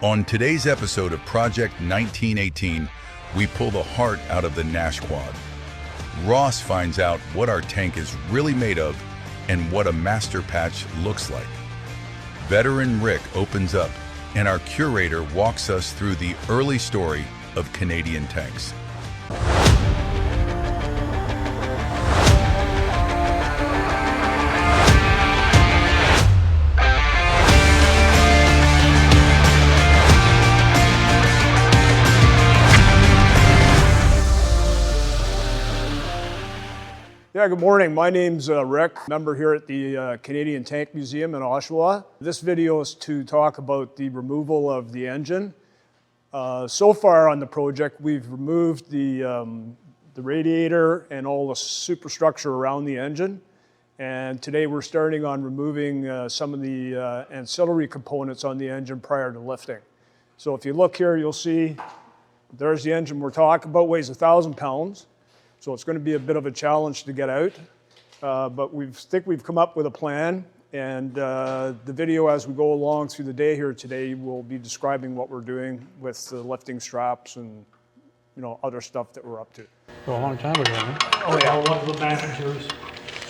On today's episode of Project 1918, we pull the heart out of the Nash Quad. Ross finds out what our tank is really made of and what a master patch looks like. Veteran Rick opens up, and our curator walks us through the early story of Canadian tanks. Yeah, good morning. My name's Rick, member here at the Canadian Tank Museum in Oshawa. This video is to talk about the removal of the engine. So far on the project, we've removed the radiator and all the superstructure around the engine. And today we're starting on removing some of the ancillary components on the engine prior to lifting. So if you look here, you'll see there's the engine we're talking about, weighs 1,000 pounds. So it's going to be a bit of a challenge to get out, but we think we've come up with a plan, and the video as we go along through the day here today will be describing what we're doing with the lifting straps and other stuff that we're up to. Well, a long time ago, huh? Oh yeah, One of the managers.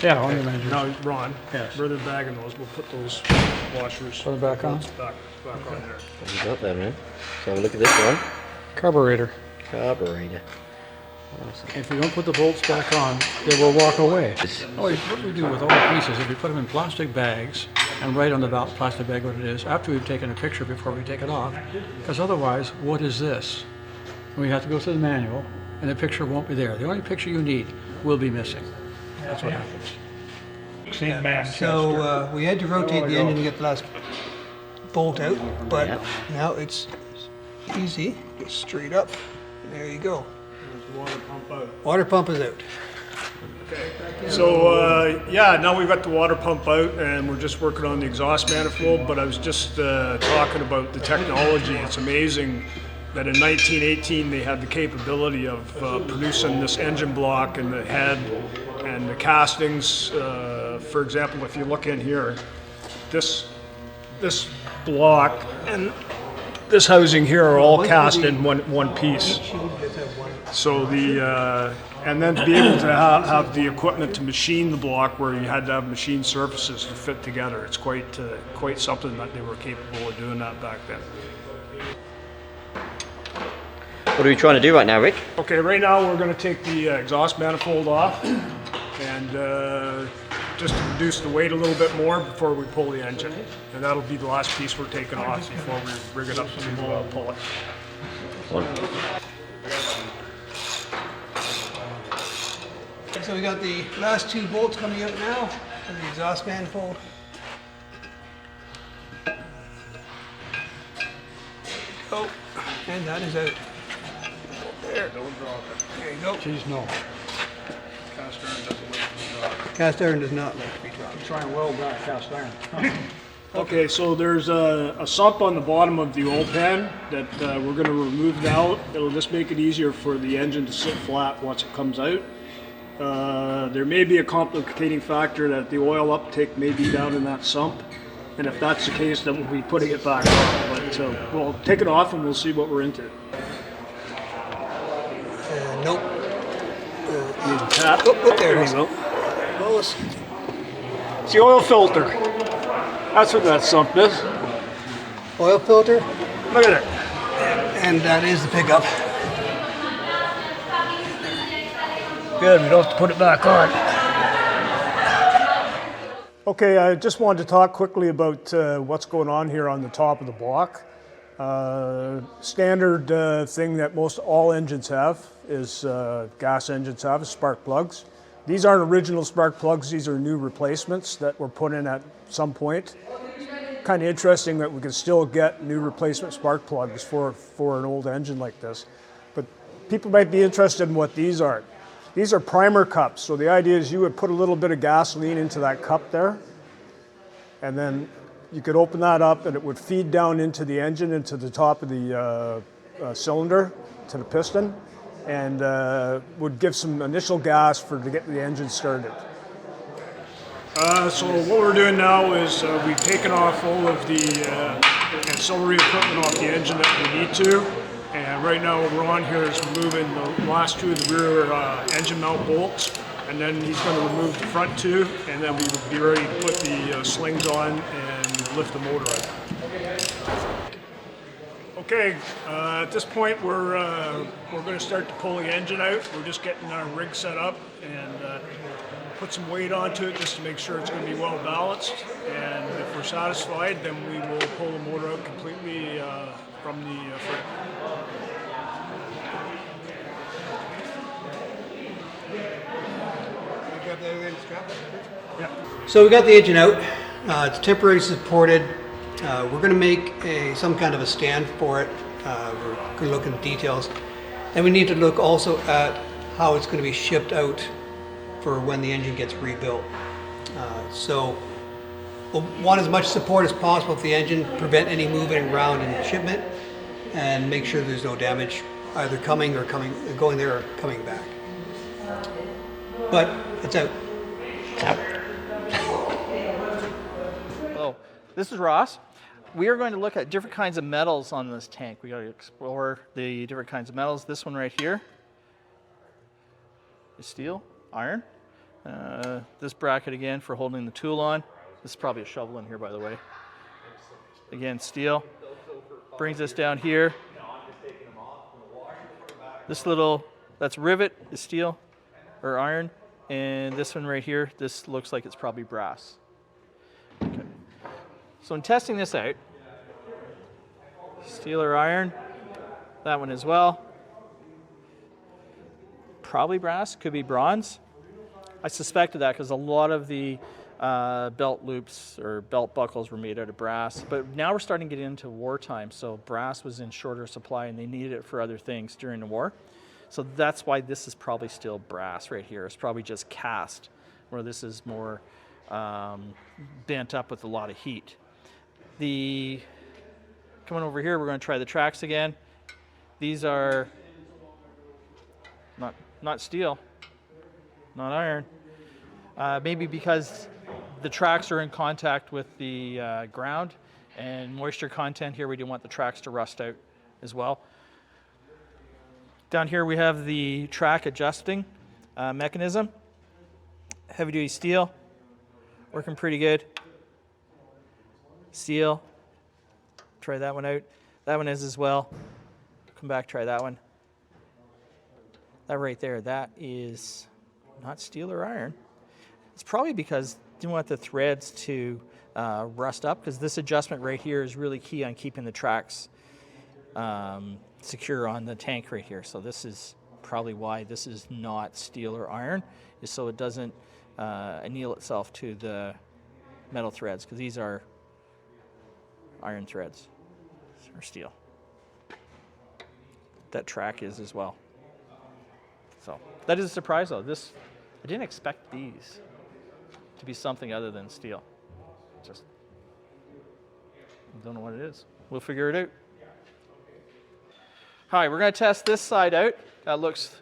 Yeah, one of the managers. now Ron, Yes. rather than bagging those, we'll put those washers Put them back on? back on there. What you got there, man? So have a look at this one. Carburetor. Carburetor. If we don't put the bolts back on, they will walk away. Oh, what we do with all the pieces is we put them in plastic bags and write on the plastic bag what it is after we've taken a picture before we take it off. Because otherwise, what is this? And we have to go through the manual and the picture won't be there. The only picture you need will be missing. That's what happens. St. Manchester. So we had to rotate the engine to get the last bolt out, but now it's easy. Just straight up, and there you go. Water pump out. Water pump is out. So yeah, now we've got the water pump out and we're just working on the exhaust manifold, but I was just talking about the technology. It's amazing that in 1918 they had the capability of producing this engine block and the head and the castings. For example, if you look in here, this block and this housing here are all cast in one piece. So and then to be able to have the equipment to machine the block where you had to have machine surfaces to fit together, it's quite something that they were capable of doing that back then. What are we trying to do right now, Rick? Okay, right now we're going to take the exhaust manifold off and just to reduce the weight a little bit more before we pull the engine. And that'll be the last piece we're taking off before we rig it up to pull it. So we got the last two bolts coming out now for the exhaust manifold. Oh, and that is out. There. Don't drop it. There you go. Jeez, no. Cast iron doesn't like to be dropped. Cast iron does not like to be dropped. Try and weld that cast iron. Okay, so there's a sump on the bottom of the oil pan that we're going to remove now. It'll just make it easier for the engine to sit flat once it comes out. There may be a complicating factor that the oil uptake may be down in that sump, and if that's the case, then we'll be putting it back on. But we'll take it off and we'll see what we're into. Nope. Need a tap. Oh, there it is. go. Well, let's- It's the oil filter. That's what that sump is. oil filter, Look at it. and that is the pickup. Good, we don't have to put it back on. Okay, I just wanted to talk quickly about what's going on here on the top of the block. Standard thing that most all engines have is gas engines have is spark plugs. These aren't original spark plugs, these are new replacements that were put in at some point. Kind of interesting that we can still get new replacement spark plugs for an old engine like this. But people might be interested in what these are. These are primer cups. So the idea is you would put a little bit of gasoline into that cup there, and then you could open that up and it would feed down into the engine, into the top of the cylinder, to the piston, and would give some initial gas to get the engine started. So what we're doing now is we've taken off all of the ancillary equipment off the engine that we need to. And right now Ron here is removing the last two of the rear engine mount bolts, and then he's going to remove the front two, and then we will be ready to put the slings on and lift the motor out. Okay, at this point we're going to start to pull the engine out. We're just getting our rig set up and put some weight onto it just to make sure it's going to be well balanced. And if we're satisfied, then we will pull the motor out completely from the frame. So we got the engine out. It's temporarily supported. We're going to make some kind of a stand for it. We're going to look in details. And we need to look also at how it's going to be shipped out for when the engine gets rebuilt. So we'll want as much support as possible with the engine, prevent any moving around in shipment, and make sure there's no damage either going there or coming back. But it's out. Hello, this is Ross. We are going to look at different kinds of metals on this tank. We got to explore the different kinds of metals. This one right here is steel, iron. This bracket again for holding the tool on. This is probably a shovel in here, by the way. Again, steel. Brings us down here. This that's rivet is steel or iron. And this one right here, this looks like it's probably brass. Okay. So in testing this out, steel or iron, that one as well. Probably brass, could be bronze. I suspected that because a lot of the belt loops or belt buckles were made out of brass. But now we're starting to get into wartime, so brass was in shorter supply and they needed it for other things during the war. So that's why this is probably still brass right here. It's probably just cast, where this is more bent up with a lot of heat. Coming over here, we're going to try the tracks again. These are not steel, not iron. Maybe because the tracks are in contact with the ground and moisture content here, we didn't want the tracks to rust out as well. Down here we have the track adjusting mechanism. Heavy duty steel, working pretty good. Steel, try that one out. That one is as well. Come back, try that one. That right there, that is not steel or iron. It's probably because you don't want the threads to rust up, because this adjustment right here is really key on keeping the tracks secure on the tank right here. So this is probably why this is not steel or iron, is so it doesn't anneal itself to the metal threads, because these are iron threads or steel. That track is as well. So that is a surprise though. I didn't expect these to be something other than steel. Just don't know what it is. We'll figure it out. All right, we're going to test this side out. That looks,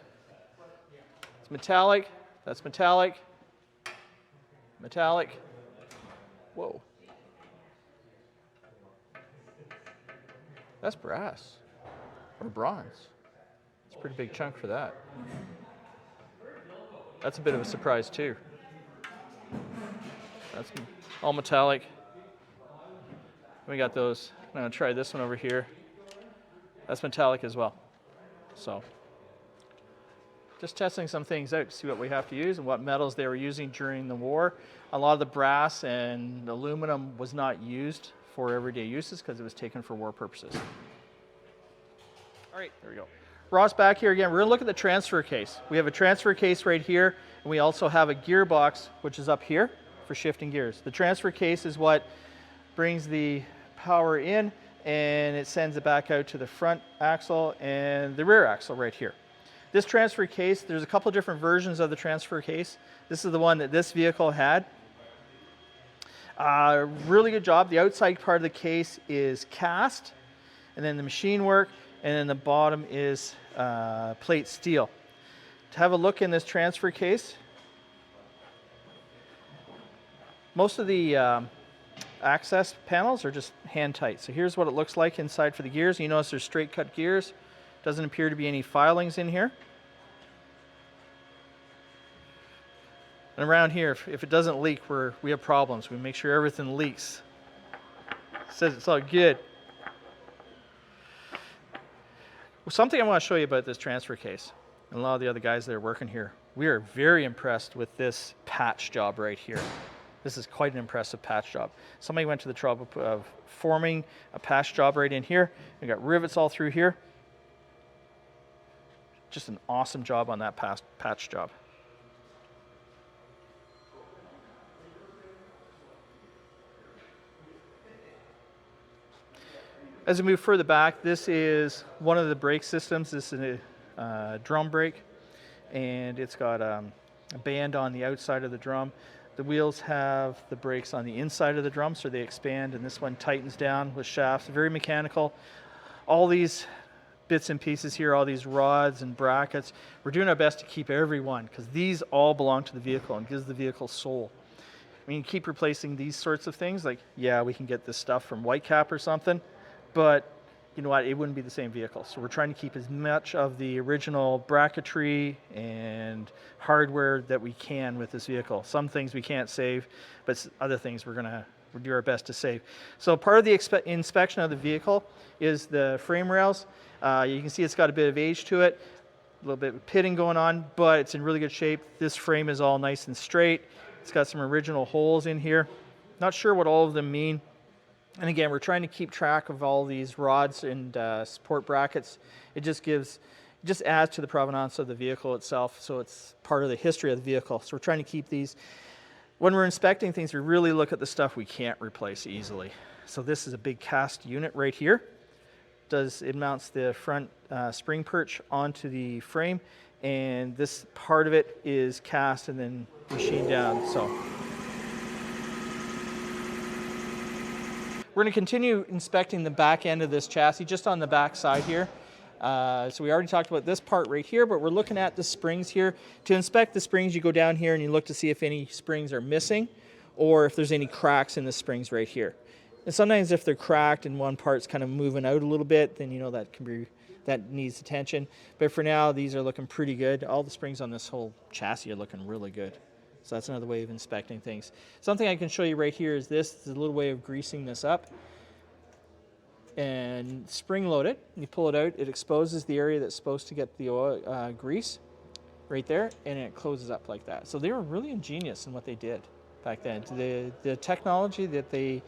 it's metallic. That's metallic. Metallic. Whoa. That's brass or bronze. It's a pretty big chunk for that. That's a bit of a surprise too. That's all metallic. We got those. I'm going to try this one over here. That's metallic as well. So just testing some things out to see what we have to use and what metals they were using during the war. A lot of the brass and aluminum was not used for everyday uses because it was taken for war purposes. All right, there we go. Ross back here again. We're going to look at the transfer case. We have a transfer case right here, and we also have a gearbox, which is up here for shifting gears. The transfer case is what brings the power in, and it sends it back out to the front axle and the rear axle right here. This transfer case, there's a couple different versions of the transfer case. This is the one that this vehicle had. Really good job. The outside part of the case is cast, and then the machine work, and then the bottom is plate steel. To have a look in this transfer case, most of the access panels are just hand tight. So here's what it looks like inside for the gears. You notice there's straight cut gears. Doesn't appear to be any filings in here. And around here, if it doesn't leak, we have problems. We make sure everything leaks. It says it's all good. Well, something I want to show you about this transfer case, and a lot of the other guys that are working here, we are very impressed with this patch job right here. This is quite an impressive patch job. Somebody went to the trouble of forming a patch job right in here. We got rivets all through here. Just an awesome job on that patch job. As we move further back, this is one of the brake systems. This is a drum brake, and it's got a band on the outside of the drum. The wheels have the brakes on the inside of the drum, so they expand, and this one tightens down with shafts. Very mechanical. All these bits and pieces here, all these rods and brackets, we're doing our best to keep every one, because these all belong to the vehicle and gives the vehicle soul. I mean, keep replacing these sorts of things, like, yeah, we can get this stuff from Whitecap or something, but you know what, it wouldn't be the same vehicle. So we're trying to keep as much of the original bracketry and hardware that we can with this vehicle. Some things we can't save, but other things we'll do our best to save. So part of the inspection of the vehicle is the frame rails. You can see it's got a bit of age to it, a little bit of pitting going on, but it's in really good shape. This frame is all nice and straight. It's got some original holes in here. Not sure what all of them mean. And again, we're trying to keep track of all these rods and support brackets. It just adds to the provenance of the vehicle itself, so it's part of the history of the vehicle. So we're trying to keep these. When we're inspecting things, we really look at the stuff we can't replace easily. So this is a big cast unit right here. It mounts the front spring perch onto the frame, and this part of it is cast and then machined down. So we're going to continue inspecting the back end of this chassis, just on the back side here. So we already talked about this part right here, but we're looking at the springs here. To inspect the springs, you go down here and you look to see if any springs are missing or if there's any cracks in the springs right here. And sometimes if they're cracked and one part's kind of moving out a little bit, then you know that needs attention. But for now, these are looking pretty good. All the springs on this whole chassis are looking really good. So that's another way of inspecting things. Something I can show you right here is this. This is a little way of greasing this up. And spring load it. You pull it out. It exposes the area that's supposed to get the oil, grease right there, and it closes up like that. So they were really ingenious in what they did back then. The technology that they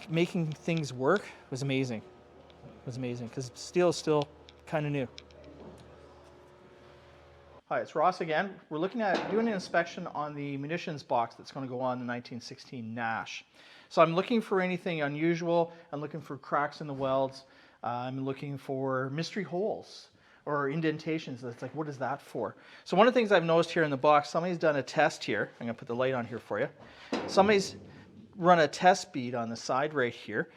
making things work was amazing. It was amazing because steel is still kind of new. Hi, it's Ross again. We're looking at doing an inspection on the munitions box that's going to go on the 1916 Nash. So I'm looking for anything unusual. I'm looking for cracks in the welds. I'm looking for mystery holes or indentations. That's like, what is that for? So one of the things I've noticed here in the box, somebody's done a test here. I'm going to put the light on here for you. Somebody's run a test bead on the side right here.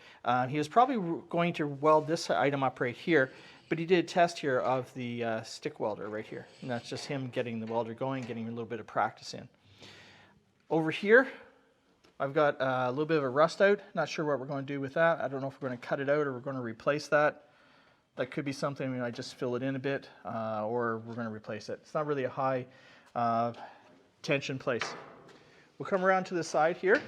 He was probably going to weld this item up right here, but he did a test here of the stick welder right here. And that's just him getting the welder going, getting a little bit of practice in. Over here, I've got a little bit of a rust out. Not sure what we're going to do with that. I don't know if we're going to cut it out or we're going to replace that. That could be something I just fill it in a bit, or we're going to replace it. It's not really a high tension place. We'll come around to the side here.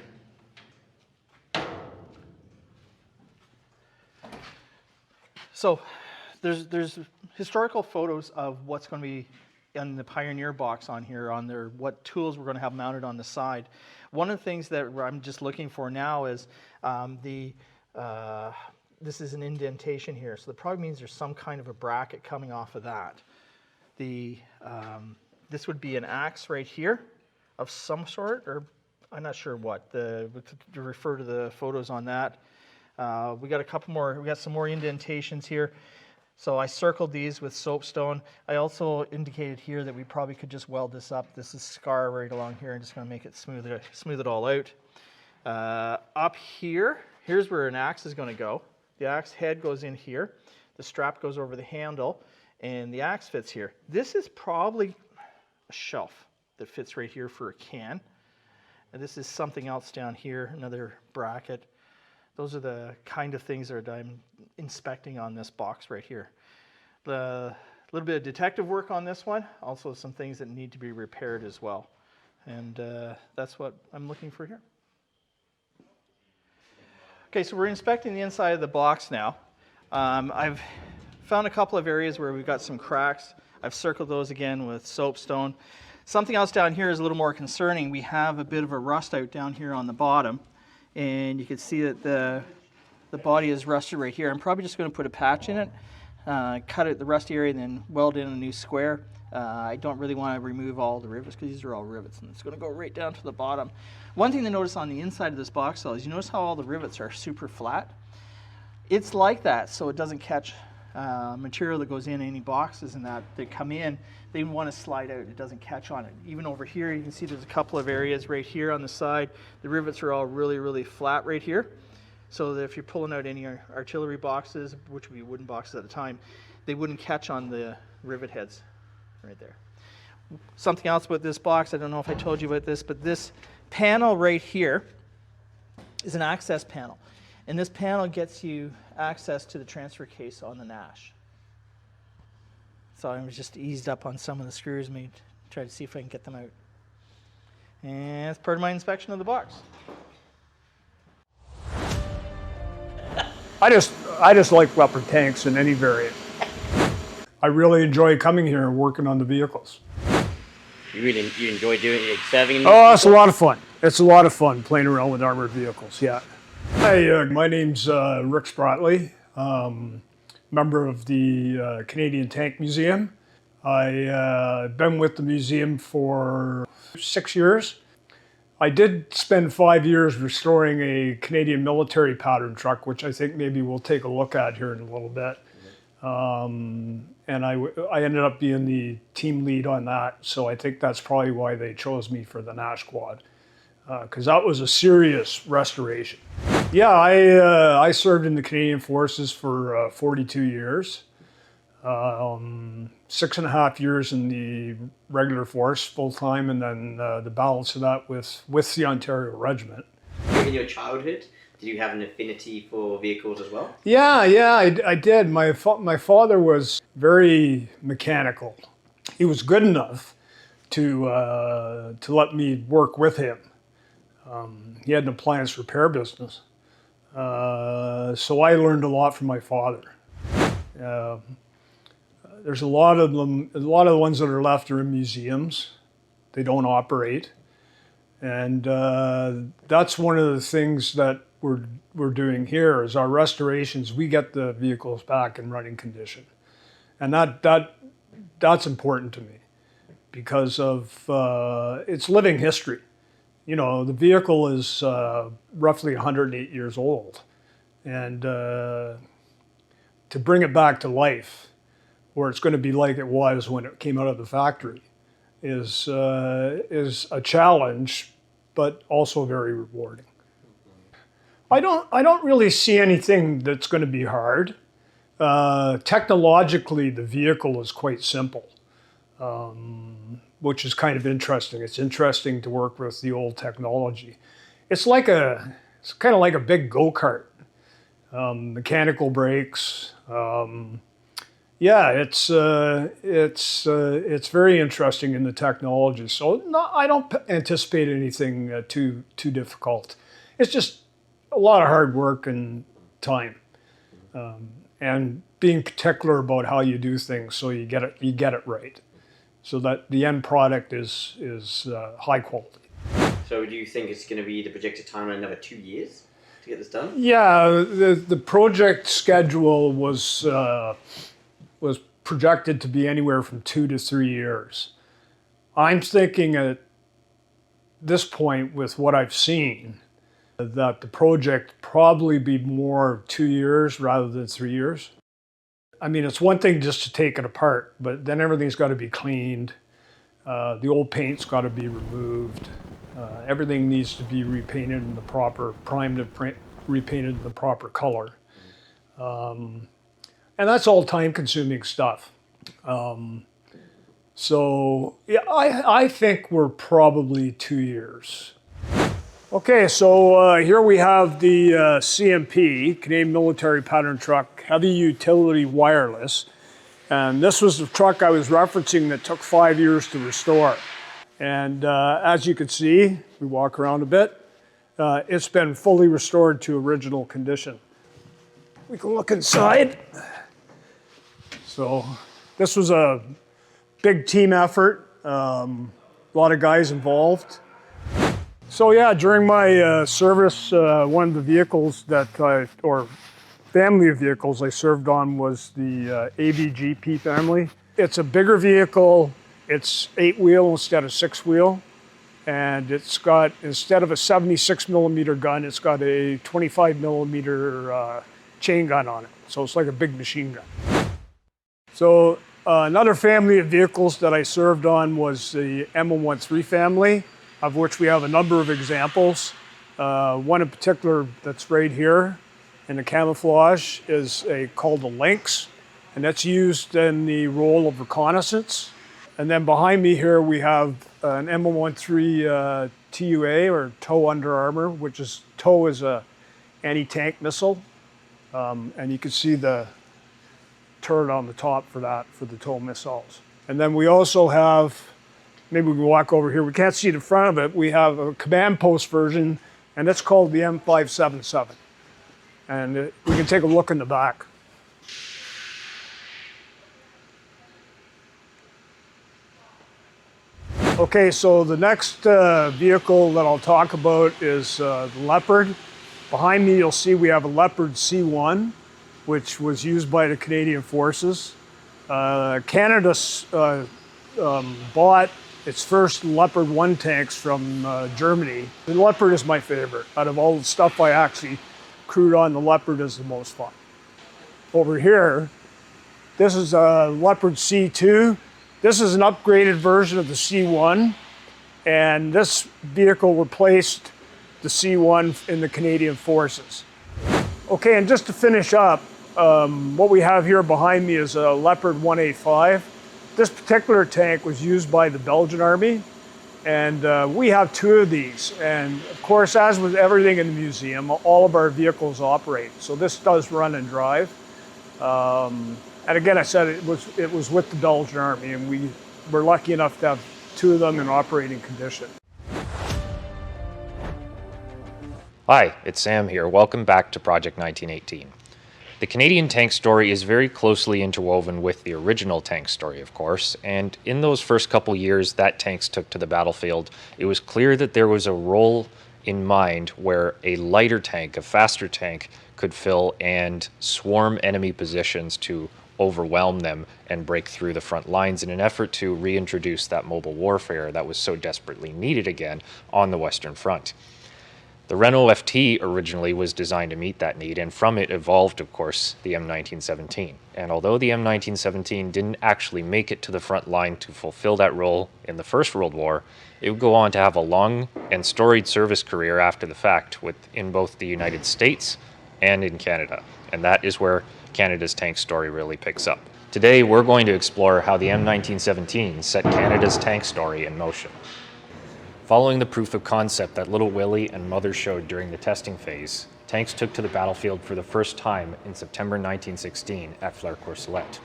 So there's historical photos of what's going to be in the Pioneer box on here, on there, what tools we're going to have mounted on the side. One of the things that I'm just looking for now is this is an indentation here, so that probably means there's some kind of a bracket coming off of that. This would be an axe right here of some sort, or I'm not sure what. To refer to the photos on that. We got a couple more. We got some more indentations here. So I circled these with soapstone. I also indicated here that we probably could just weld this up. This is scar right along here. I'm just going to make it smooth it all out. Up here, here's where an axe is going to go. The axe head goes in here. The strap goes over the handle, and the axe fits here. This is probably a shelf that fits right here for a can. And this is something else down here, another bracket. Those are the kind of things that I'm inspecting on this box right here. The little bit of detective work on this one, also some things that need to be repaired as well. And that's what I'm looking for here. Okay, so we're inspecting the inside of the box now. I've found a couple of areas where we've got some cracks. I've circled those again with soapstone. Something else down here is a little more concerning. We have a bit of a rust out down here on the bottom, and you can see that the body is rusted right here. I'm probably just going to put a patch in it, cut out the rusty area, and then weld in a new square. I don't really want to remove all the rivets because these are all rivets, and it's going to go right down to the bottom. One thing to notice on the inside of this box though is you notice how all the rivets are super flat. It's like that so it doesn't catch material that goes in any boxes and that come in. They want to slide out. It doesn't catch on it. Even over here, you can see there's a couple of areas right here on the side. The rivets are all really, really flat right here. So that if you're pulling out any artillery boxes, which would be wooden boxes at the time, they wouldn't catch on the rivet heads right there. Something else about this box, I don't know if I told you about this, but this panel right here is an access panel. And this panel gets you access to the transfer case on the Nash. So I was just eased up on some of the screws, maybe try to see if I can get them out. And that's part of my inspection of the box. I just like rubber tanks in any variant. I really enjoy coming here and working on the vehicles. You enjoy doing it, serving? Oh, it's a lot of fun. It's a lot of fun playing around with armored vehicles, yeah. Hi, my name's Rick Sprattley, member of the Canadian Tank Museum. I've been with the museum for 6 years. I did spend 5 years restoring a Canadian military pattern truck, which I think maybe we'll take a look at here in a little bit. And I ended up being the team lead on that, so I think that's probably why they chose me for the Nash Quad, because that was a serious restoration. Yeah, I served in the Canadian Forces for 42 years, 6.5 years in the regular force full-time, and then the balance of that with the Ontario Regiment. In your childhood, did you have an affinity for vehicles as well? Yeah, I did. My father was very mechanical. He was good enough to let me work with him. He had an appliance repair business, so I learned a lot from my father. There's a lot of them. A lot of the ones that are left are in museums. They don't operate, and that's one of the things that we're doing here is our restorations. We get the vehicles back in running condition, and that's important to me because of its living history. You know, the vehicle is roughly 108 years old, and to bring it back to life, where it's going to be like it was when it came out of the factory, is a challenge, but also very rewarding. I don't really see anything that's going to be hard. Technologically, the vehicle is quite simple, which is kind of interesting. It's interesting to work with the old technology. It's kind of like a big go-kart. Mechanical brakes. Yeah, it's very interesting in the technology. So I don't anticipate anything too difficult. It's just a lot of hard work and time, and being particular about how you do things so you get it right, so that the end product is high quality. So do you think it's going to be the projected timeline another 2 years to get this done? Yeah, the project schedule was projected to be anywhere from 2 to 3 years. I'm thinking at this point, with what I've seen, that the project probably be more 2 years rather than 3 years. I mean, it's one thing just to take it apart, but then everything's got to be cleaned. The old paint's got to be removed. Everything needs to be repainted in the proper, repainted in the proper color. And that's all time-consuming stuff. So yeah, I think we're probably 2 years. Okay, so here we have the CMP, Canadian Military Pattern Truck, Heavy Utility Wireless. And this was the truck I was referencing that took 5 years to restore. And as you can see, we walk around a bit, it's been fully restored to original condition. We can look inside. So this was a big team effort, a lot of guys involved. So yeah, during my service, one of the vehicles or family of vehicles I served on was the ABGP family. It's a bigger vehicle, it's 8-wheel instead of 6-wheel, and it's got, instead of a 76 millimeter gun, it's got a 25 millimeter chain gun on it. So it's like a big machine gun. So another family of vehicles that I served on was the M113 family, of which we have a number of examples. One in particular that's right here in the camouflage is called a Lynx, and that's used in the role of reconnaissance. And then behind me here we have an M113 TUA, or TOW under armor, which is, TOW is a anti-tank missile. And you can see the turret on the top for that, for the TOW missiles. And then we also have, maybe we can walk over here, we can't see the front of it, we have a command post version, and it's called the M577. And we can take a look in the back. Okay, so the next vehicle that I'll talk about is the Leopard. Behind me you'll see we have a Leopard C1, which was used by the Canadian Forces. Canada bought its first Leopard 1 tanks from Germany. The Leopard is my favorite. Out of all the stuff I actually crewed on, the Leopard is the most fun. Over here, this is a Leopard C2. This is an upgraded version of the C1, and this vehicle replaced the C1 in the Canadian Forces. Okay, and just to finish up, what we have here behind me is a Leopard 1A5. This particular tank was used by the Belgian Army, and we have 2 of these. And of course, as with everything in the museum, all of our vehicles operate. So this does run and drive. And again, I said it was with the Belgian Army, and we were lucky enough to have 2 of them in operating condition. Hi, it's Sam here. Welcome back to Project 1918. The Canadian tank story is very closely interwoven with the original tank story, of course, and in those first couple years that tanks took to the battlefield, it was clear that there was a role in mind where a lighter tank, a faster tank, could fill and swarm enemy positions to overwhelm them and break through the front lines in an effort to reintroduce that mobile warfare that was so desperately needed again on the Western Front. The Renault FT originally was designed to meet that need, and from it evolved, of course, the M1917. And although the M1917 didn't actually make it to the front line to fulfill that role in the First World War, it would go on to have a long and storied service career after the fact in both the United States and in Canada. And that is where Canada's tank story really picks up. Today, we're going to explore how the M1917 set Canada's tank story in motion. Following the proof of concept that Little Willie and Mother showed during the testing phase, tanks took to the battlefield for the first time in September 1916 at Flers-Courcelette.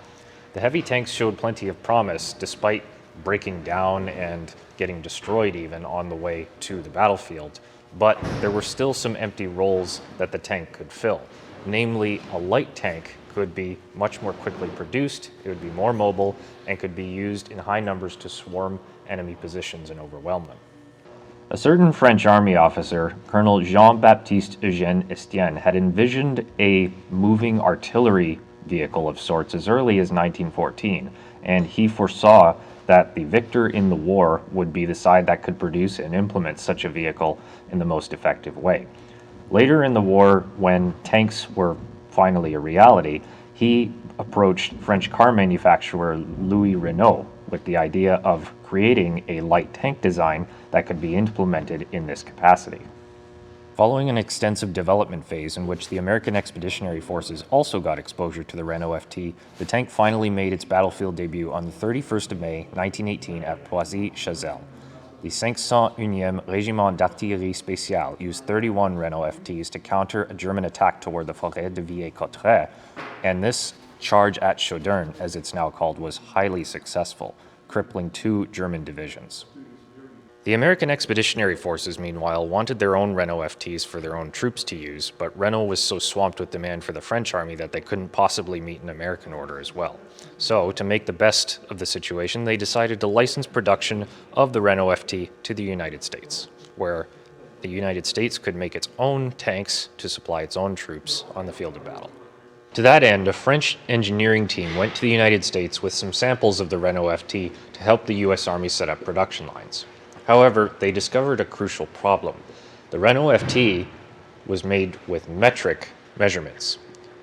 The heavy tanks showed plenty of promise despite breaking down and getting destroyed even on the way to the battlefield, but there were still some empty roles that the tank could fill. Namely, a light tank could be much more quickly produced, it would be more mobile, and could be used in high numbers to swarm enemy positions and overwhelm them. A certain French army officer, Colonel Jean-Baptiste Eugène Estienne, had envisioned a moving artillery vehicle of sorts as early as 1914, and he foresaw that the victor in the war would be the side that could produce and implement such a vehicle in the most effective way. Later in the war, when tanks were finally a reality, he approached French car manufacturer Louis Renault with the idea of creating a light tank design that could be implemented in this capacity. Following an extensive development phase in which the American Expeditionary Forces also got exposure to the Renault FT, the tank finally made its battlefield debut on the 31st of May, 1918 at Poissy-Chazelle. The 501e Régiment d'Artillerie Spéciale used 31 Renault FTs to counter a German attack toward the Forêt de Villers-Cotterêts, and this charge at Chaudern, as it's now called, was highly successful, crippling 2 German divisions. The American Expeditionary Forces, meanwhile, wanted their own Renault FTs for their own troops to use, but Renault was so swamped with demand for the French army that they couldn't possibly meet an American order as well. So, to make the best of the situation, they decided to license production of the Renault FT to the United States, where the United States could make its own tanks to supply its own troops on the field of battle. To that end, a French engineering team went to the United States with some samples of the Renault FT to help the US Army set up production lines. However, they discovered a crucial problem. The Renault FT was made with metric measurements.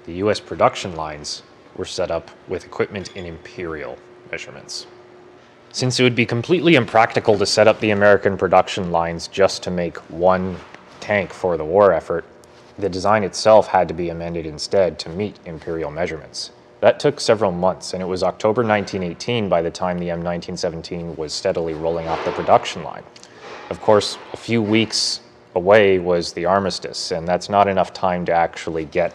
The US production lines were set up with equipment in imperial measurements. Since it would be completely impractical to set up the American production lines just to make one tank for the war effort, the design itself had to be amended instead to meet imperial measurements. That took several months, and it was October 1918 by the time the M1917 was steadily rolling off the production line. Of course, a few weeks away was the armistice, and that's not enough time to actually get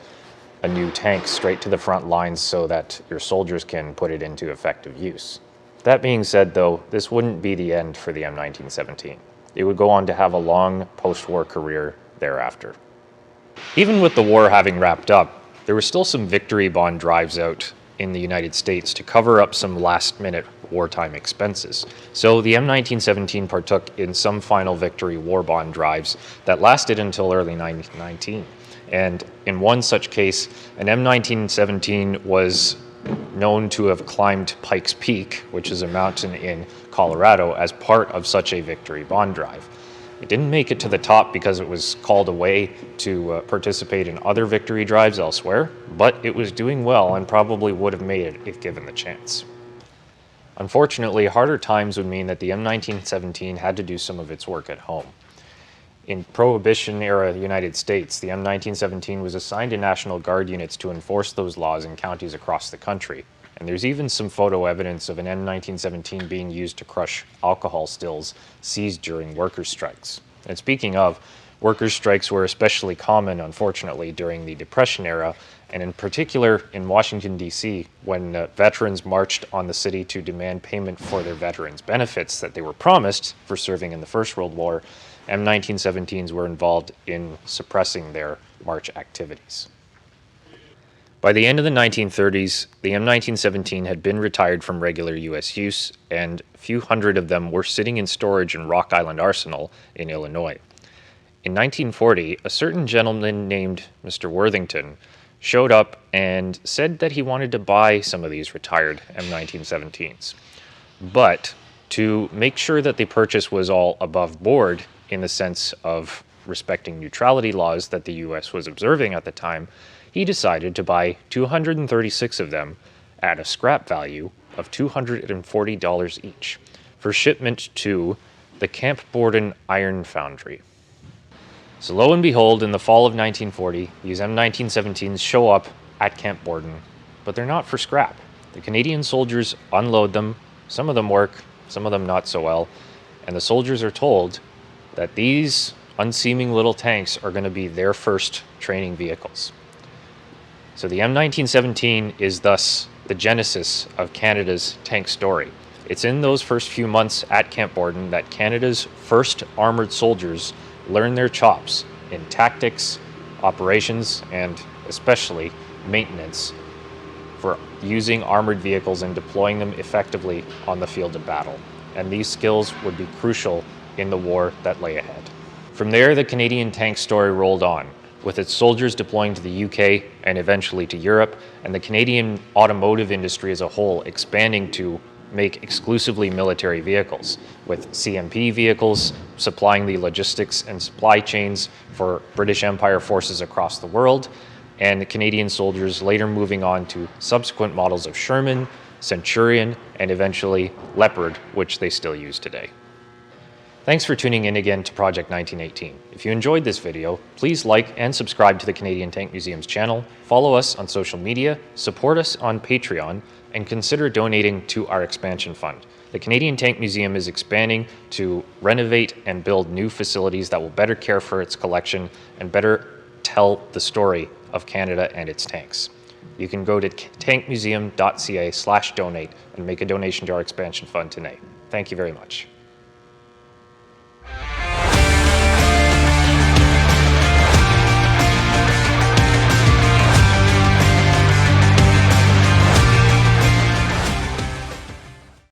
a new tank straight to the front lines so that your soldiers can put it into effective use. That being said, though, this wouldn't be the end for the M1917. It would go on to have a long post-war career thereafter. Even with the war having wrapped up, there were still some victory bond drives out in the United States to cover up some last-minute wartime expenses. So the M1917 partook in some final victory war bond drives that lasted until early 1919. And in one such case, an M1917 was known to have climbed Pikes Peak, which is a mountain in Colorado, as part of such a victory bond drive. It didn't make it to the top because it was called away to participate in other victory drives elsewhere, but it was doing well and probably would have made it if given the chance. Unfortunately, harder times would mean that the M1917 had to do some of its work at home. In Prohibition-era United States, the M1917 was assigned to National Guard units to enforce those laws in counties across the country. And there's even some photo evidence of an M1917 being used to crush alcohol stills seized during workers' strikes. And speaking of, workers' strikes were especially common, unfortunately, during the Depression era, and in particular in Washington, D.C., when veterans marched on the city to demand payment for their veterans' benefits that they were promised for serving in the First World War. M1917s were involved in suppressing their march activities. By the end of the 1930s, the M1917 had been retired from regular U.S. use, and a few hundred of them were sitting in storage in Rock Island Arsenal in Illinois. In 1940, a certain gentleman named Mr. Worthington showed up and said that he wanted to buy some of these retired M1917s. But to make sure that the purchase was all above board in the sense of respecting neutrality laws that the U.S. was observing at the time, he decided to buy 236 of them at a scrap value of $240 each for shipment to the Camp Borden Iron Foundry. So lo and behold, in the fall of 1940, these M1917s show up at Camp Borden, but they're not for scrap. The Canadian soldiers unload them, some of them work, some of them not so well, and the soldiers are told that these unseeming little tanks are going to be their first training vehicles. So the M1917 is thus the genesis of Canada's tank story. It's in those first few months at Camp Borden that Canada's first armored soldiers learn their chops in tactics, operations, and especially maintenance for using armored vehicles and deploying them effectively on the field of battle. And these skills would be crucial in the war that lay ahead. From there, the Canadian tank story rolled on, with its soldiers deploying to the UK and eventually to Europe, and the Canadian automotive industry as a whole expanding to make exclusively military vehicles, with CMP vehicles supplying the logistics and supply chains for British Empire forces across the world, and the Canadian soldiers later moving on to subsequent models of Sherman, Centurion, and eventually Leopard, which they still use today. Thanks for tuning in again to Project 1918. If you enjoyed this video, please like and subscribe to the Canadian Tank Museum's channel, follow us on social media, support us on Patreon, and consider donating to our expansion fund. The Canadian Tank Museum is expanding to renovate and build new facilities that will better care for its collection and better tell the story of Canada and its tanks. You can go to tankmuseum.ca/donate and make a donation to our expansion fund today. Thank you very much.